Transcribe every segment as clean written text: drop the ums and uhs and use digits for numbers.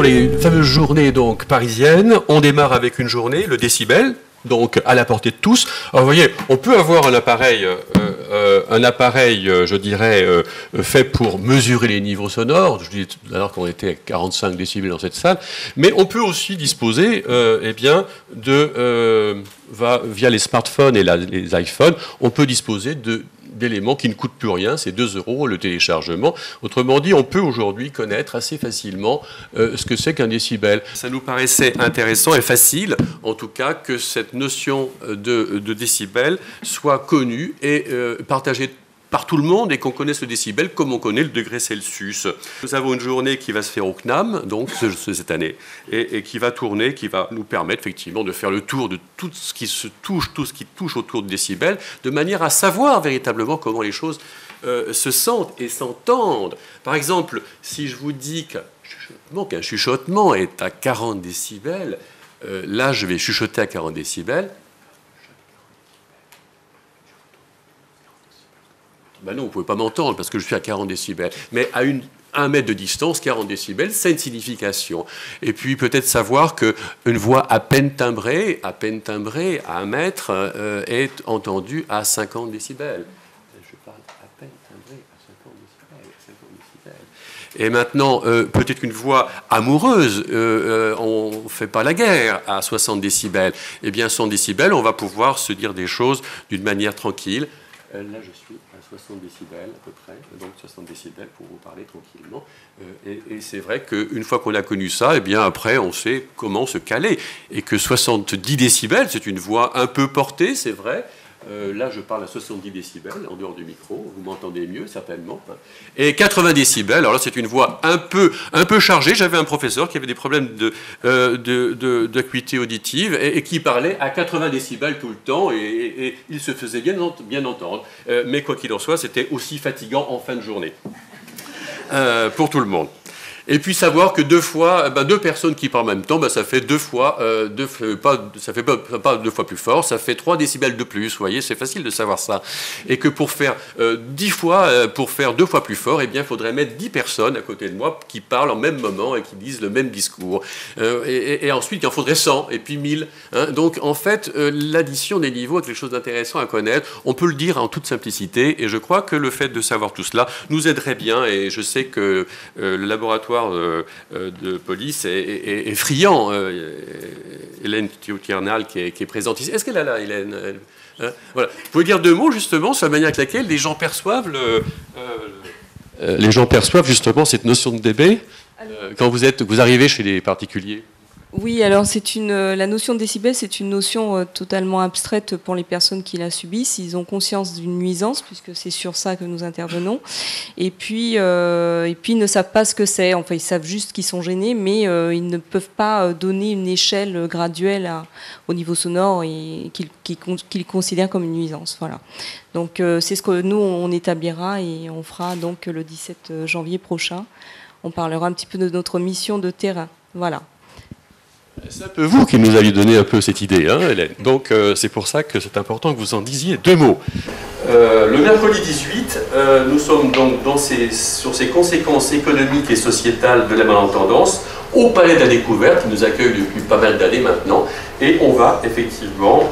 sur les fameuses journées donc parisiennes. On démarre avec une journée, le décibel, donc à la portée de tous. Alors vous voyez, on peut avoir un appareil, je dirais, fait pour mesurer les niveaux sonores. Je disais tout à l'heure qu'on était à 45 décibels dans cette salle, mais on peut aussi disposer, eh bien, via les smartphones et les iPhones, on peut disposer d'éléments qui ne coûtent plus rien, c'est 2 € le téléchargement. Autrement dit, on peut aujourd'hui connaître assez facilement ce que c'est qu'un décibel. Ça nous paraissait intéressant et facile, en tout cas, que cette notion de décibel soit connue et partagée par tout le monde et qu'on connaisse le décibel comme on connaît le degré Celsius. Nous avons une journée qui va se faire au CNAM, donc cette année, et qui va tourner, qui va nous permettre effectivement de faire le tour de tout ce qui touche autour du décibel, de manière à savoir véritablement comment les choses se sentent et s'entendent. Par exemple, si je vous dis qu'un chuchotement est à 40 décibels, là je vais chuchoter à 40 décibels, ben non, vous ne pouvez pas m'entendre parce que je suis à 40 décibels. Mais à 1 mètre de distance, 40 décibels, c'est une signification. Et puis peut-être savoir qu'une voix à peine timbrée à 1 mètre, est entendue à 50 décibels. Je parle à peine timbrée à 50 décibels. Et maintenant, peut-être qu'une voix amoureuse, on ne fait pas la guerre à 60 décibels. Eh bien, 100 décibels, on va pouvoir se dire des choses d'une manière tranquille. Là, je suis à 60 décibels à peu près, donc 60 décibels pour vous parler tranquillement. Et c'est vrai qu'une fois qu'on a connu ça, eh bien après, on sait comment se caler. Et que 70 décibels, c'est une voix un peu portée, c'est vrai. Là, je parle à 70 décibels, en dehors du micro, vous m'entendez mieux, certainement. Et 80 décibels, alors là, c'est une voix un peu chargée. J'avais un professeur qui avait des problèmes d'acuité auditive et qui parlait à 80 décibels tout le temps, et il se faisait bien entendre. Mais quoi qu'il en soit, c'était aussi fatigant en fin de journée, pour tout le monde. Et puis savoir que deux personnes qui parlent en même temps, ça fait ça fait pas 2 fois plus fort, ça fait 3 décibels de plus. Vous voyez, c'est facile de savoir ça. Et que pour faire 10 fois, pour faire 2 fois plus fort, eh bien, il faudrait mettre 10 personnes à côté de moi qui parlent en même moment et qui disent le même discours. Et ensuite, il en faudrait 100 et puis 1000. Hein. Donc, en fait, l'addition des niveaux est quelque chose d'intéressant à connaître. On peut le dire en toute simplicité. Et je crois que le fait de savoir tout cela nous aiderait bien. Et je sais que le laboratoire de police est friand. Hélène Thiautiernal qui est présente ici. Est-ce qu'elle est là, Hélène? Voilà. Vous pouvez dire 2 mots justement sur la manière avec laquelle les gens perçoivent justement cette notion de dB quand vous arrivez chez les particuliers? Oui, alors la notion de décibel, c'est une notion totalement abstraite pour les personnes qui la subissent. Ils ont conscience d'une nuisance, puisque c'est sur ça que nous intervenons. Et puis ils ne savent pas ce que c'est. Enfin, ils savent juste qu'ils sont gênés, mais ils ne peuvent pas donner une échelle graduelle au niveau sonore et qu'ils considèrent comme une nuisance. Voilà. Donc c'est ce que nous, on établira et on fera donc le 17 janvier prochain. On parlera un petit peu de notre mission de terrain. Voilà. C'est un peu vous qui nous aviez donné un peu cette idée, hein, Hélène. Donc c'est pour ça que c'est important que vous en disiez 2 mots. Le mercredi 18, nous sommes donc sur ces conséquences économiques et sociétales de la malentendance au Palais de la Découverte, qui nous accueille depuis pas mal d'années maintenant. Et on va effectivement,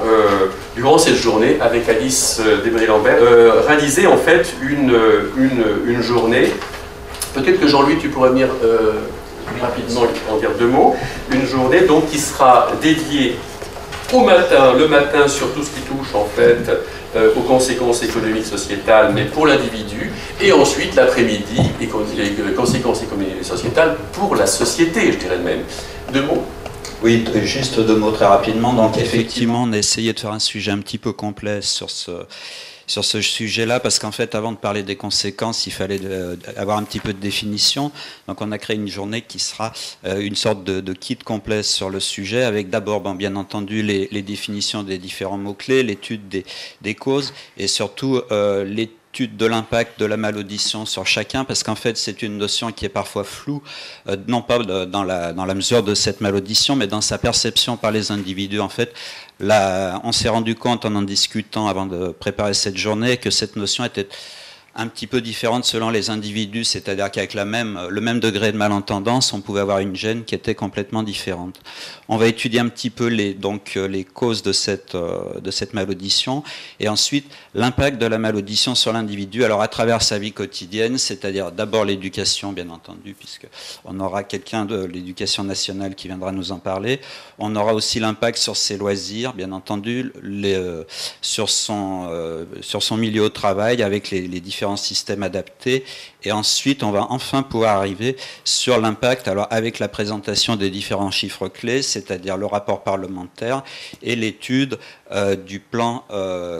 durant cette journée, avec Alice Desbris-Lambert, réaliser en fait une journée. Peut-être que Jean-Louis, tu pourrais venir rapidement en dire 2 mots. Une journée donc qui sera dédiée le matin sur tout ce qui touche en fait aux conséquences économiques, sociétales, mais pour l'individu, et ensuite l'après-midi, les conséquences économiques et sociétales pour la société, je dirais même. 2 mots. Oui, juste 2 mots très rapidement. Donc effectivement, on a essayé de faire un sujet un petit peu complet sur ce sujet-là, parce qu'en fait, avant de parler des conséquences, il fallait avoir un petit peu de définition. Donc on a créé une journée qui sera une sorte de kit complet sur le sujet, avec d'abord, bien entendu, les définitions des différents mots-clés, l'étude des causes, et surtout l'étude de l'impact de la malaudition sur chacun, parce qu'en fait, c'est une notion qui est parfois floue, non pas dans la mesure de cette malaudition, mais dans sa perception par les individus, en fait. Là, on s'est rendu compte en discutant avant de préparer cette journée que cette notion était un petit peu différentes selon les individus, c'est-à-dire qu'avec le même degré de malentendance, on pouvait avoir une gêne qui était complètement différente. On va étudier un petit peu les causes de cette malaudition, et ensuite l'impact de la malaudition sur l'individu, alors à travers sa vie quotidienne, c'est-à-dire d'abord l'éducation, bien entendu, puisqu'on aura quelqu'un de l'éducation nationale qui viendra nous en parler. On aura aussi l'impact sur ses loisirs, bien entendu, sur son milieu au travail, avec les différents systèmes adaptés. Et ensuite, on va enfin pouvoir arriver sur l'impact, alors avec la présentation des différents chiffres clés, c'est-à-dire le rapport parlementaire et l'étude du plan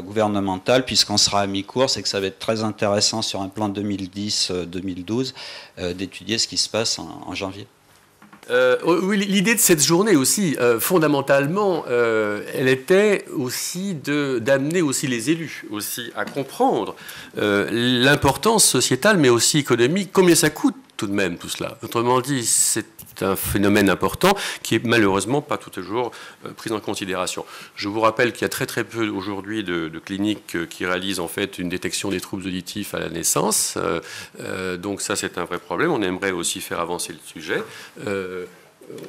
gouvernemental, puisqu'on sera à mi-course et que ça va être très intéressant sur un plan 2010-2012 d'étudier ce qui se passe en janvier. Oui, l'idée de cette journée aussi, fondamentalement, elle était aussi d'amener aussi les élus aussi à comprendre l'importance sociétale, mais aussi économique, combien ça coûte tout de même tout cela. Autrement dit, c'est un phénomène important qui est malheureusement pas toujours pris en considération. Je vous rappelle qu'il y a très peu aujourd'hui de cliniques qui réalisent en fait une détection des troubles auditifs à la naissance. Donc ça, c'est un vrai problème. On aimerait aussi faire avancer le sujet.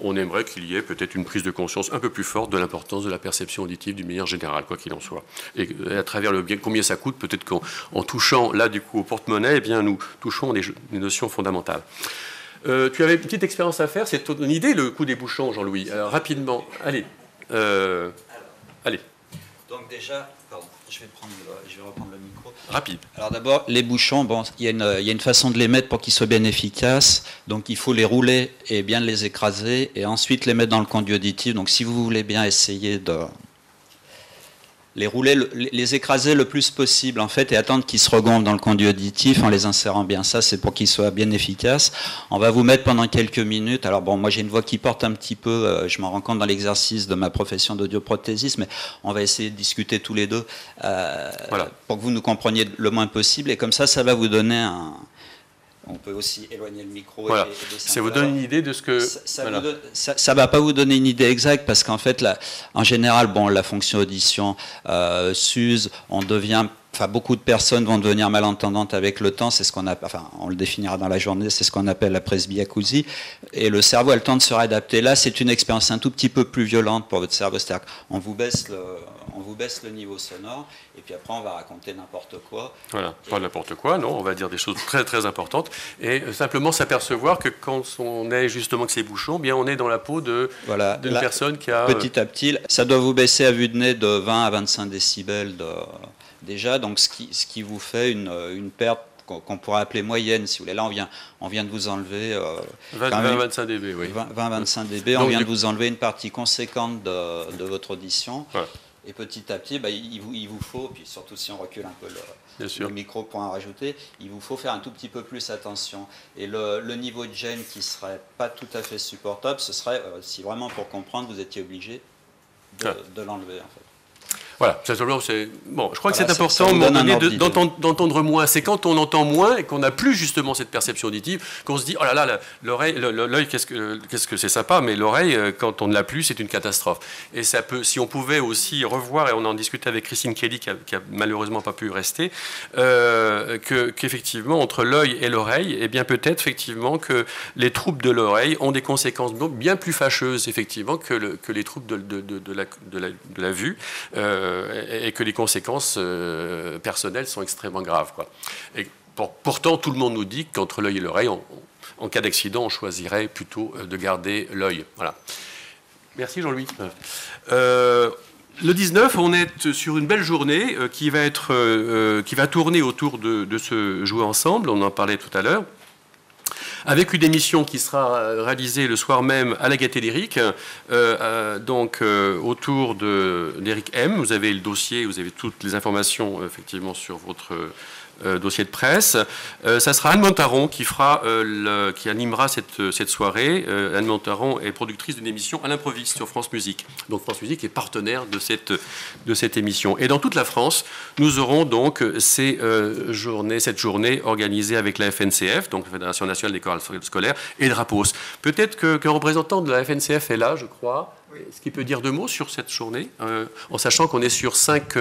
On aimerait qu'il y ait peut-être une prise de conscience un peu plus forte de l'importance de la perception auditive d'une manière générale, quoi qu'il en soit. Et à travers le bien, combien ça coûte, peut-être qu'en touchant là du coup au porte-monnaie, eh bien, nous touchons des notions fondamentales. Tu avais une petite expérience à faire, c'est ton idée, le coup des bouchons, Jean-Louis. Rapidement, allez. Allez. Donc déjà, pardon, je vais reprendre le micro. Rapide. Alors d'abord, les bouchons, bon, il y a une façon de les mettre pour qu'ils soient bien efficaces. Donc il faut les rouler et bien les écraser, et ensuite les mettre dans le conduit auditif. Donc si vous voulez bien essayer de les rouler, les écraser le plus possible en fait, et attendre qu'ils se regonflent dans le conduit auditif en les insérant bien. Ça, c'est pour qu'ils soient bien efficaces. On va vous mettre pendant quelques minutes. Alors bon, moi j'ai une voix qui porte un petit peu, je m'en rends compte dans l'exercice de ma profession d'audioprothésiste, mais on va essayer de discuter tous les deux voilà, pour que vous nous compreniez le moins possible, et comme ça va vous donner un... On peut aussi éloigner le micro. Voilà. Ça vous donne une idée de ce que... Ça ne va pas vous donner une idée exacte, parce qu'en fait, en général, bon, la fonction audition s'use, on devient... Enfin, beaucoup de personnes vont devenir malentendantes avec le temps, c'est ce qu'on appelle, enfin, on le définira dans la journée, c'est ce qu'on appelle la presbyacousie, et le cerveau a le temps de se réadapter. Là, c'est une expérience un tout petit peu plus violente pour votre cerveau, c'est-à-dire qu'on vous baisse le niveau sonore, et puis après on va raconter n'importe quoi. Voilà, pas n'importe quoi, non, on va dire des choses très importantes, et simplement s'apercevoir que quand on est justement que ces bouchons, bien on est dans la peau d'une personne qui a... Petit à petit, ça doit vous baisser à vue de nez de 20 à 25 décibels déjà, donc ce qui vous fait une perte qu'on pourrait appeler moyenne, si vous voulez. Là, on vient de vous enlever... 20-25 dB, oui. 20-25 dB, on vient de vous enlever une partie conséquente de votre audition. Ouais. Et petit à petit, il vous faut, puis surtout si on recule un peu le micro pour en rajouter, il vous faut faire un tout petit peu plus attention. Et le niveau de gêne qui ne serait pas tout à fait supportable, ce serait, si vraiment pour comprendre, vous étiez obligé de l'enlever, en fait. Voilà, bon, je crois que c'est important à un moment donné d'entendre moins. C'est quand on entend moins et qu'on n'a plus justement cette perception auditive qu'on se dit oh là là, l'œil, qu'est-ce que c'est sympa, mais l'oreille, quand on ne l'a plus, c'est une catastrophe. Et ça peut, si on pouvait aussi revoir, et on en discutait avec Christine Kelly qui a malheureusement pas pu rester, qu'effectivement entre l'œil et l'oreille, eh bien peut-être effectivement que les troubles de l'oreille ont des conséquences bien plus fâcheuses effectivement que les troubles de la vue. Et que les conséquences personnelles sont extrêmement graves, quoi. Et pourtant, tout le monde nous dit qu'entre l'œil et l'oreille, en cas d'accident, on choisirait plutôt de garder l'œil. Voilà. Merci Jean-Louis. Le 19, on est sur une belle journée qui va tourner autour de ce jouer ensemble. On en parlait tout à l'heure. Avec une émission qui sera réalisée le soir même à la Gaîté d'Éric, autour d'Éric M. Vous avez le dossier, vous avez toutes les informations effectivement sur votre dossier de presse. Ça sera Anne Montaron qui animera cette soirée. Anne Montaron est productrice d'une émission à l'improviste sur France Musique. Donc France Musique est partenaire de cette émission. Et dans toute la France, nous aurons donc cette journée organisée avec la FNCF, donc la Fédération nationale des chorales scolaires, et Drapos. Peut-être qu'un représentant de la FNCF est là, je crois. Oui. Est-ce qu'il peut dire 2 mots sur cette journée, en sachant qu'on est sur 5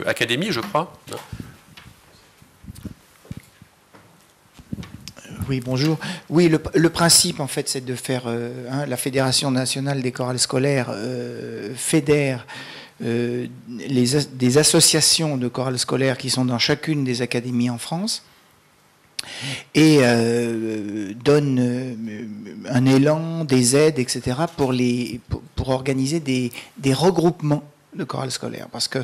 académies, je crois. Oui, bonjour. Oui, le principe, en fait, c'est de faire... la Fédération nationale des chorales scolaires fédère des associations de chorales scolaires qui sont dans chacune des académies en France et donne un élan, des aides, etc. pour organiser des regroupements de chorales scolaires, parce que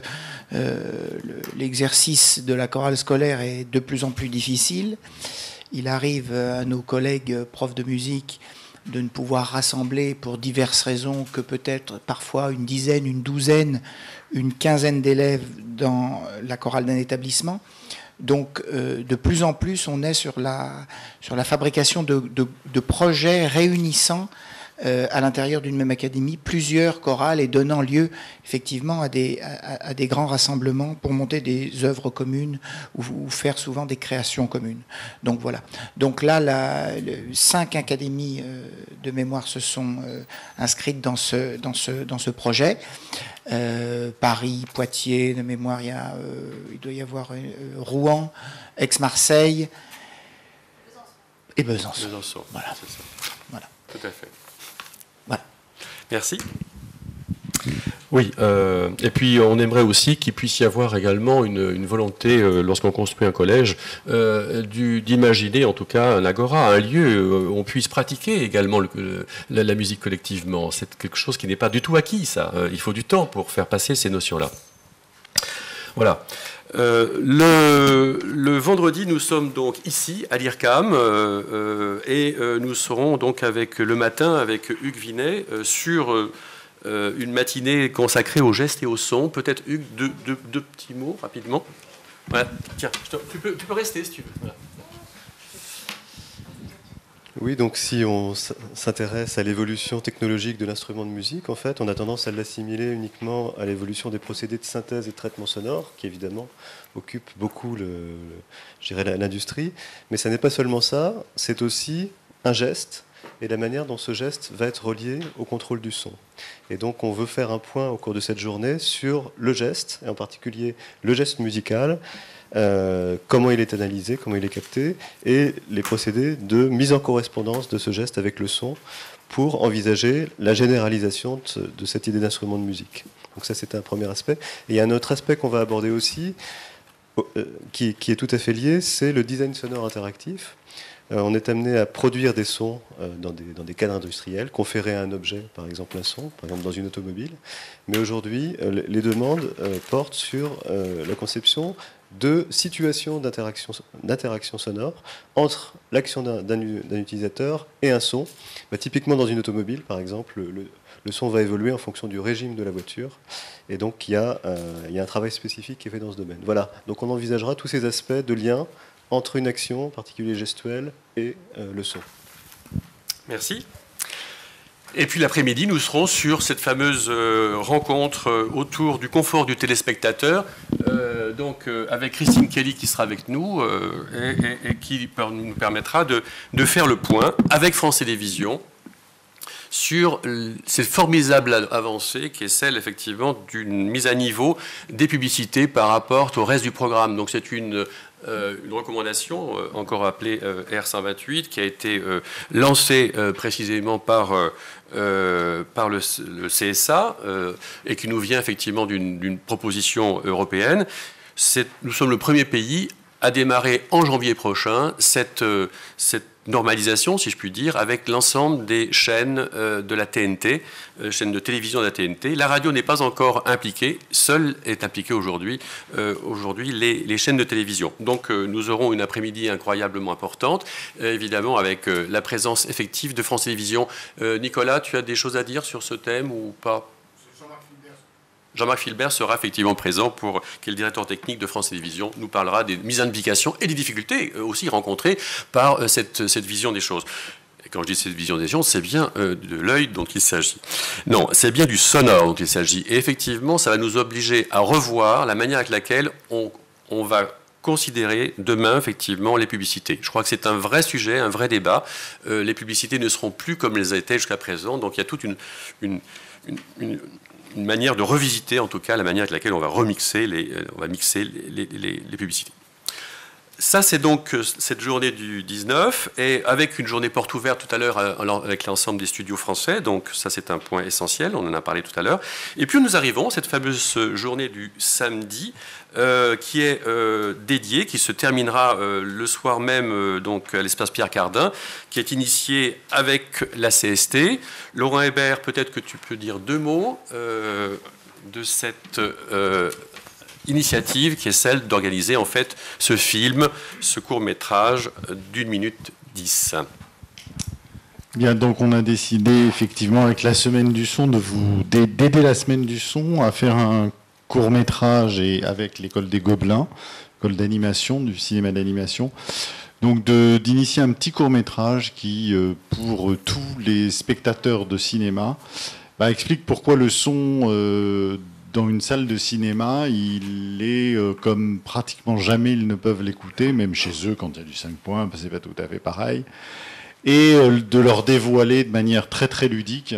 l'exercice de la chorale scolaire est de plus en plus difficile. Il arrive à nos collègues profs de musique de ne pouvoir rassembler pour diverses raisons que peut-être parfois une dizaine, une douzaine, une quinzaine d'élèves dans la chorale d'un établissement. Donc de plus en plus on est sur la fabrication de projets réunissant à l'intérieur d'une même académie plusieurs chorales et donnant lieu effectivement à des grands rassemblements pour monter des œuvres communes ou faire souvent des créations communes. Donc voilà. Donc là, 5 académies de mémoire se sont inscrites dans ce projet. Paris, Poitiers, de mémoire, il doit y avoir Rouen, Aix-Marseille et Besançon. Voilà. C'est ça. Voilà. Tout à fait. Voilà. Merci. Oui, et puis on aimerait aussi qu'il puisse y avoir également une volonté, lorsqu'on construit un collège, d'imaginer en tout cas un agora, un lieu où on puisse pratiquer également la musique collectivement. C'est quelque chose qui n'est pas du tout acquis, ça. Il faut du temps pour faire passer ces notions-là. Voilà. Le vendredi, nous sommes donc ici, à l'IRCAM, et nous serons donc le matin avec Hugues Vinet sur une matinée consacrée aux gestes et au son. Peut-être, Hugues, deux petits mots rapidement. Voilà. Tiens, tu peux rester si tu veux. Voilà. Oui, donc si on s'intéresse à l'évolution technologique de l'instrument de musique, en fait, on a tendance à l'assimiler uniquement à l'évolution des procédés de synthèse et de traitement sonore, qui évidemment occupent beaucoup l'industrie. Mais ça n'est pas seulement ça, c'est aussi un geste et la manière dont ce geste va être relié au contrôle du son. Et donc on veut faire un point au cours de cette journée sur le geste, et en particulier le geste musical, comment il est analysé, comment il est capté, et les procédés de mise en correspondance de ce geste avec le son pour envisager la généralisation de cette idée d'instrument de musique. Donc ça, c'est un premier aspect. Et il y a un autre aspect qu'on va aborder aussi, qui est tout à fait lié, c'est le design sonore interactif. On est amené à produire des sons dans des cadres industriels, conférer à un objet, par exemple un son, par exemple dans une automobile. Mais aujourd'hui, les demandes portent sur la conception de situations d'interaction sonore entre l'action d'un utilisateur et un son. Typiquement dans une automobile, par exemple, le son va évoluer en fonction du régime de la voiture. Et donc il y a un travail spécifique qui est fait dans ce domaine. Voilà, donc on envisagera tous ces aspects de lien entre une action, en particulier gestuelle, et le son. Merci. Et puis l'après-midi, nous serons sur cette fameuse rencontre autour du confort du téléspectateur, avec Christine Kelly qui sera avec nous et qui nous permettra de faire le point avec France Télévisions sur cette formidable avancée qui est celle effectivement d'une mise à niveau des publicités par rapport au reste du programme. Donc c'est une recommandation, encore appelée R128, qui a été lancée précisément par le CSA et qui nous vient effectivement d'une proposition européenne. Nous sommes le premier pays à démarrer en janvier prochain cette normalisation, si je puis dire, avec l'ensemble des chaînes de la TNT, chaînes de télévision de la TNT. La radio n'est pas encore impliquée, seule est impliquée aujourd'hui les chaînes de télévision. Donc nous aurons une après-midi incroyablement importante, évidemment avec la présence effective de France Télévisions. Nicolas, tu as des choses à dire sur ce thème ou pas ? Jean-Marc Filbert sera effectivement présent, qui est le directeur technique de France Télévisions, nous parlera des mises en application et des difficultés aussi rencontrées par cette vision des choses. Et quand je dis cette vision des choses, c'est bien de l'œil dont il s'agit. Non, c'est bien du sonore dont il s'agit. Et effectivement, ça va nous obliger à revoir la manière avec laquelle on va considérer demain, effectivement, les publicités. Je crois que c'est un vrai sujet, un vrai débat. Les publicités ne seront plus comme elles étaient jusqu'à présent. Donc il y a toute une manière de revisiter, en tout cas, la manière avec laquelle on va mixer les publicités. Ça, c'est donc cette journée du 19, et avec une journée porte ouverte tout à l'heure avec l'ensemble des studios français, donc ça c'est un point essentiel, on en a parlé tout à l'heure. Et puis nous arrivons à cette fameuse journée du samedi, qui est dédiée, qui se terminera le soir même donc à l'espace Pierre Cardin, qui est initiée avec la CST. Laurent Hébert, peut-être que tu peux dire 2 mots de cette initiative qui est celle d'organiser en fait ce film, ce court-métrage d'1 minute 10. Bien, donc on a décidé effectivement avec la semaine du son d'aider la semaine du son à faire un court-métrage et avec l'école des Gobelins, école d'animation, du cinéma d'animation. Donc d'initier un petit court-métrage qui, pour tous les spectateurs de cinéma, explique pourquoi le son dans une salle de cinéma, il est comme pratiquement jamais ils ne peuvent l'écouter, même chez eux quand il y a du 5 points, c'est pas tout à fait pareil, et de leur dévoiler de manière très très ludique,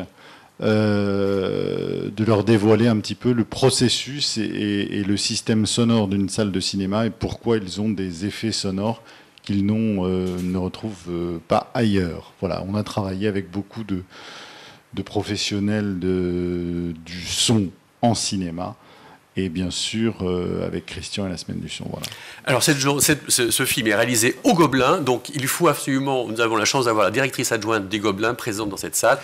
de leur dévoiler un petit peu le processus et le système sonore d'une salle de cinéma et pourquoi ils ont des effets sonores qu'ils ne retrouvent pas ailleurs. Voilà, on a travaillé avec beaucoup de professionnels du son en cinéma, et bien sûr avec Christian et la semaine du son. Voilà. Alors ce film est réalisé au Gobelin, donc il faut absolument, nous avons la chance d'avoir la directrice adjointe des Gobelins présente dans cette salle.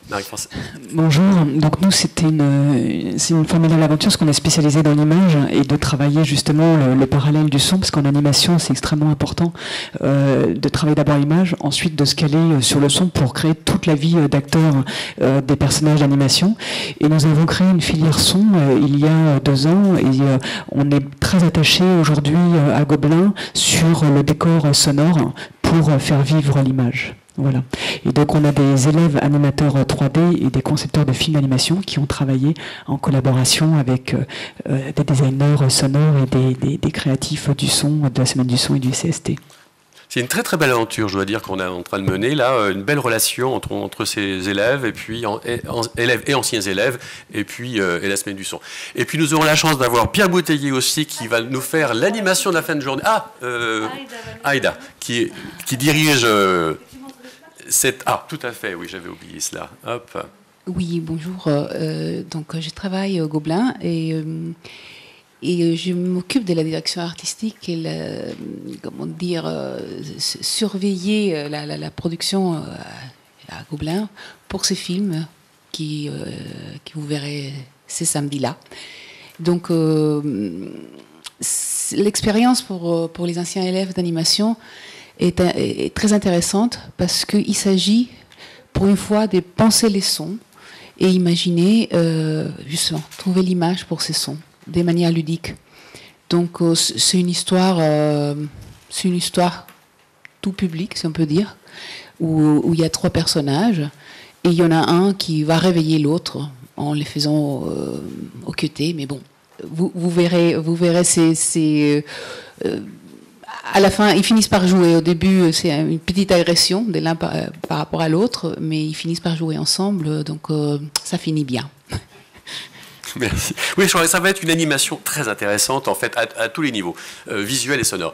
Marie-France. Bonjour, donc nous c'est une formidable aventure parce qu'on est spécialisé dans l'image et de travailler justement le parallèle du son, parce qu'en animation c'est extrêmement important de travailler d'abord l'image, ensuite de se caler sur le son pour créer toute la vie d'acteur des personnages d'animation. Et nous avons créé une filière son il y a 2 ans, et on est très attaché aujourd'hui à Gobelin sur le décor sonore pour faire vivre l'image. Voilà. Et donc on a des élèves animateurs 3D et des concepteurs de films d'animation qui ont travaillé en collaboration avec des designers sonores et des créatifs du son, de la semaine du son et du CST. C'est une très très belle aventure, je dois dire, qu'on est en train de mener là, une belle relation entre ces élèves et puis élèves et anciens élèves, et puis et la semaine du son. Et puis nous aurons la chance d'avoir Pierre Bouteiller aussi qui va nous faire l'animation de la fin de journée. Aïda, qui dirige tout à fait, oui, j'avais oublié cela. Hop. Oui, bonjour. Donc je travaille au Gobelin et je m'occupe de la direction artistique et surveiller la production à Gobelin pour ces films qui vous verrez ces samedis-là. Donc l'expérience pour les anciens élèves d'animation est très intéressante parce qu'il s'agit pour une fois de penser les sons et imaginer justement trouver l'image pour ces sons de manière ludique. Donc c'est une histoire tout public, si on peut dire, où il y a 3 personnages et il y en a un qui va réveiller l'autre en les faisant occulter. Mais bon, vous verrez à la fin, ils finissent par jouer. Au début, c'est une petite agression de l'un par rapport à l'autre, mais ils finissent par jouer ensemble, donc ça finit bien. Merci. Oui, ça va être une animation très intéressante, en fait, à tous les niveaux, visuels et sonores.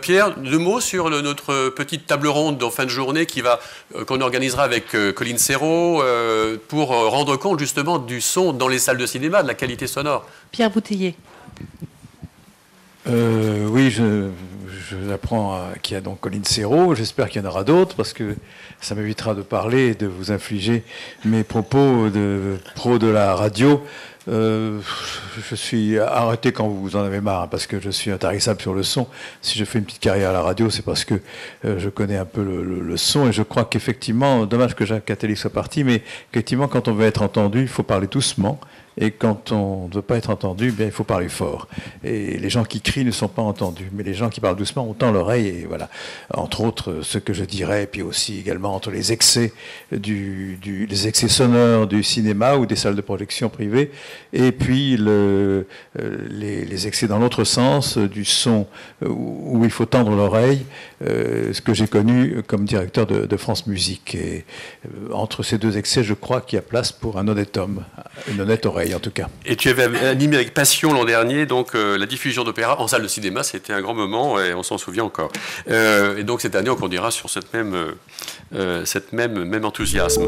Pierre, 2 mots sur notre petite table ronde en fin de journée qu'on organisera avec Colline Serrault pour rendre compte justement du son dans les salles de cinéma, de la qualité sonore. Pierre Bouteiller. Oui, je apprends qu'il y a donc Colline Serrault. J'espère qu'il y en aura d'autres parce que ça m'évitera de parler et de vous infliger mes propos de pro de la radio. Je suis arrêté quand vous en avez marre parce que je suis intarissable sur le son. Si je fais une petite carrière à la radio, c'est parce que je connais un peu le son et je crois qu'effectivement, dommage que Jacques Attali soit parti, mais effectivement, quand on veut être entendu, il faut parler doucement. Et quand on ne veut pas être entendu, bien, il faut parler fort. Et les gens qui crient ne sont pas entendus. Mais les gens qui parlent doucement, on tend l'oreille. Et voilà. Entre autres, ce que je dirais, et puis aussi également entre les excès, les excès sonores du cinéma ou des salles de projection privées, et puis les excès dans l'autre sens, du son où il faut tendre l'oreille, ce que j'ai connu comme directeur de France Musique. Et entre ces deux excès, je crois qu'il y a place pour un honnête homme, une honnête oreille en tout cas. Et tu avais animé avec passion l'an dernier donc la diffusion d'opéra en salle de cinéma, c'était un grand moment et on s'en souvient encore. Et donc cette année, on conduira sur cette même enthousiasme.